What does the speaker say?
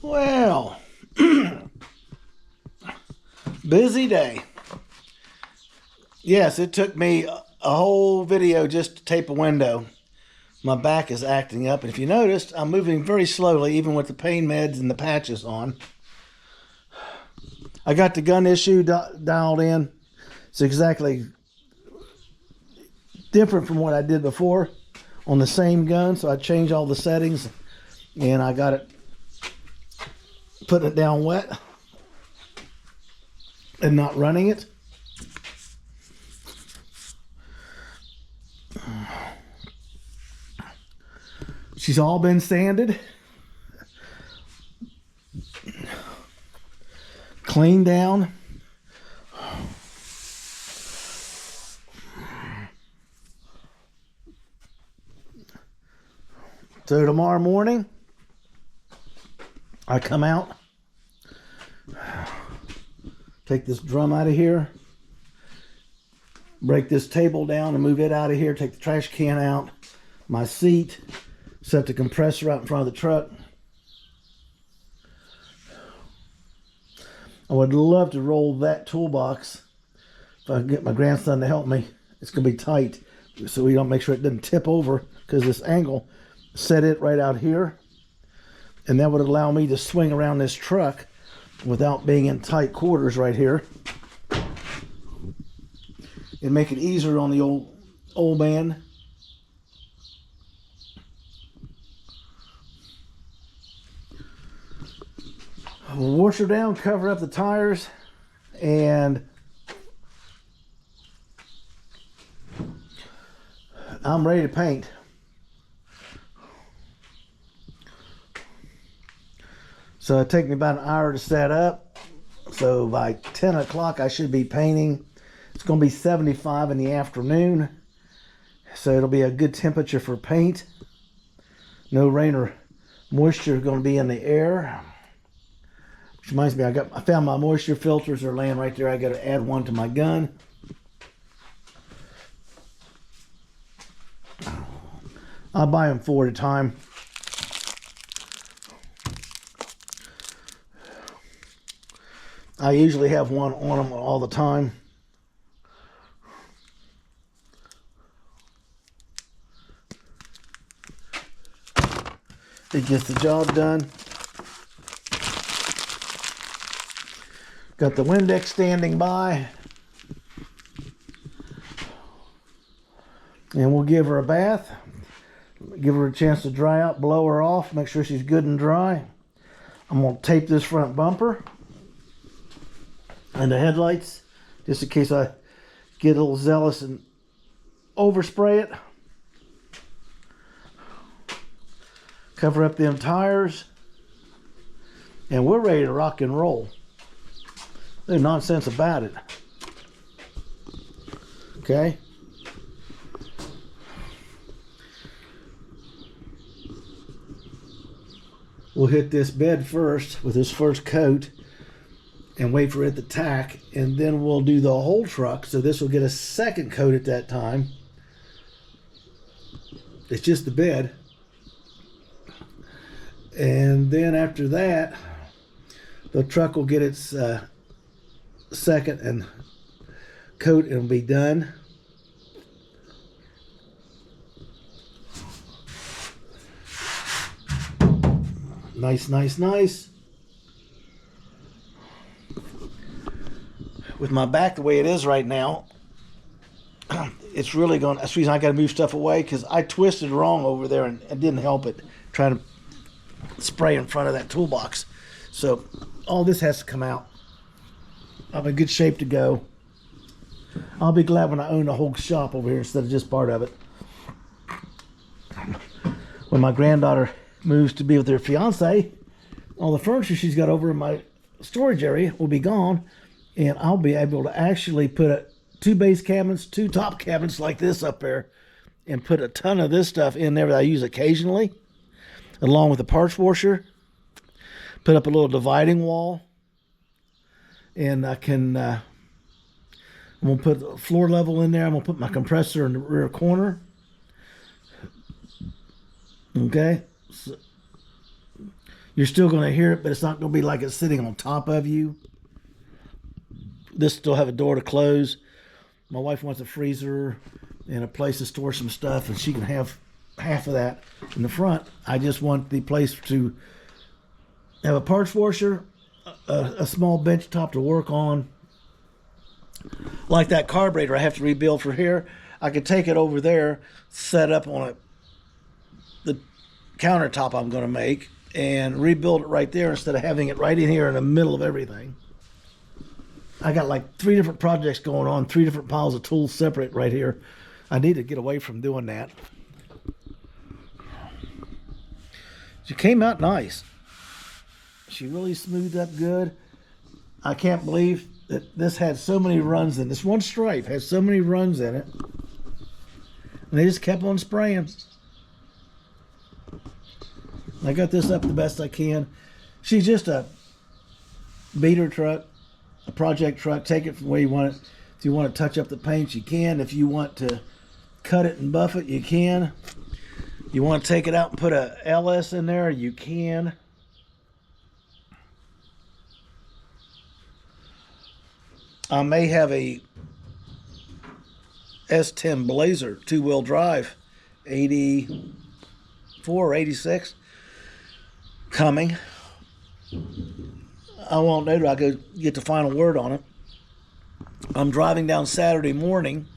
Well, busy day. Yes, it took me a whole video just to tape a window. My back is acting up, and if you noticed, I'm moving very slowly, even with the pain meds and the patches on. I got the gun issue dialed in. It's exactly different from what I did before on the same gun, so I changed all the settings, and I got it putting it down wet and not running it. She's all been sanded, cleaned down. So tomorrow morning, I come out, take this drum out of here, break this table down and move it out of here, take the trash can out, my seat, set the compressor out in front of the truck. I would love to roll that toolbox if I can get my grandson to help me. It's going to be tight, so we don't make sure it doesn't tip over because this angle. Set it right out here, and that would allow me to swing around this truck without being in tight quarters right here, and make it easier on the old man. We'll wash her down, cover up the tires, and I'm ready to paint. So it takes me about an hour to set up. So by 10 o'clock I should be painting. It's going to be 75 in the afternoon. So it'll be a good temperature for paint. No rain or moisture going to be in the air. Which reminds me, I found my moisture filters are laying right there. I got to add one to my gun. I'll buy them 4 at a time. I usually have one on them all the time. It gets the job done. Got the Windex standing by. And we'll give her a bath. Give her a chance to dry out, blow her off, make sure she's good and dry. I'm going to tape this front bumper and the headlights, just in case I get a little zealous and overspray it. Cover up them tires, and we're ready to rock and roll. No nonsense about it. Okay. We'll hit this bed first with this first coat and wait for it to tack, and then we'll do the whole truck. So this will get a second coat at that time. It's just the bed. And then after that, the truck will get its second and coat and it'll be done. Nice, nice, nice. With my back the way it is right now, it's really going. That's the reason I got to move stuff away, because I twisted wrong over there and it didn't help it trying to spray in front of that toolbox. So all this has to come out. I'm in good shape to go. I'll be glad when I own the whole shop over here instead of just part of it. When my granddaughter moves to be with her fiance, all the furniture she's got over in my storage area will be gone, and I'll be able to actually put 2 base cabinets, 2 top cabinets like this up there, and put a ton of this stuff in there that I use occasionally, along with the parts washer. Put up a little dividing wall, and I can I'm gonna put the floor level in there. I'm gonna put my compressor in the rear corner. Okay, You're still going to hear it, but it's not going to be like it's sitting on top of you. This still have a door to close. My wife wants a freezer and a place to store some stuff, and she can have half of that in the front. I just want the place to have a parts washer, a small bench top to work on. Like that carburetor I have to rebuild for here, I could take it over there, set up on the countertop I'm going to make, and rebuild it right there instead of having it right in here in the middle of everything. I got like 3 different projects going on, 3 different piles of tools separate right here. I need to get away from doing that. She came out nice. She really smoothed up good. I can't believe that this had so many runs in. This one stripe has so many runs in it. And they just kept on spraying. I got this up the best I can. She's just a beater truck, a project truck. Take it from where you want it. If you want to touch up the paint, you can. If you want to cut it and buff it, you can. You want to take it out and put a LS in there, you can. I may have a S10 Blazer 2-wheel drive 84 or 86 coming. I won't know till I go get the final word on it. I'm driving down Saturday morning